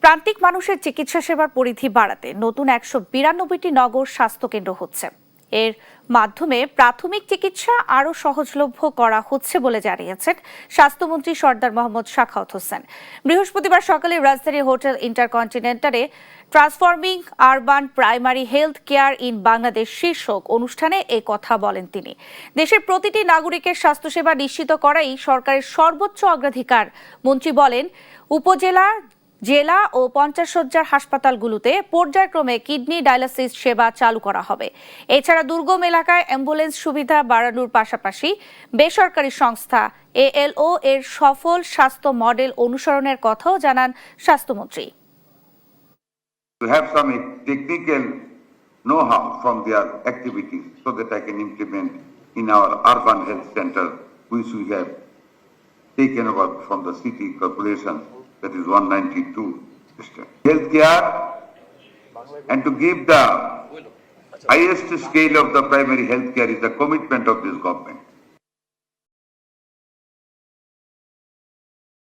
প্রান্তিক মানুষের চিকিৎসা সেবার পরিধি বাড়াতে নতুন 192টি নগর স্বাস্থ্যকেন্দ্র হচ্ছে। এর মাধ্যমে প্রাথমিক চিকিৎসা আরও সহজলভ্য করা হচ্ছে বলে জানিয়েছেন স্বাস্থ্যমন্ত্রী সর্দার মোহাম্মদ সাখাওয়াত হোসেন। বৃহস্পতিবার সকালে রাজধানীর হোটেল ইন্টারকন্টিনেন্টালে transforming urban primary health care in Bangladesh শীর্ষক অনুষ্ঠানে এই কথা বলেন তিনি। দেশের প্রতিটি নাগরিকের স্বাস্থ্যসেবা নিশ্চিত করাই সরকারের সর্বোচ্চ অগ্রাধিকার। মন্ত্রী বলেন, উপজেলা, জেলা ও 50 শয্যার হাসপাতালগুলোতে পর্যায়ক্রমে কিডনি ডায়ালিসিস সেবা চালু করা হবে। এছাড়া দুর্গম এলাকায় অ্যাম্বুলেন্স সুবিধা বাড়ানোর পাশাপাশি বেসরকারি সংস্থা ALO এর সফল স্বাস্থ্য মডেল অনুসরণের কথাও জানান স্বাস্থ্যমন্ত্রী। To have some technical know-how from their activities so that I can implement in our urban health center, which we have taken over from the city corporation, that is 192 healthcare, and to give the highest scale of the primary healthcare is the commitment of this government.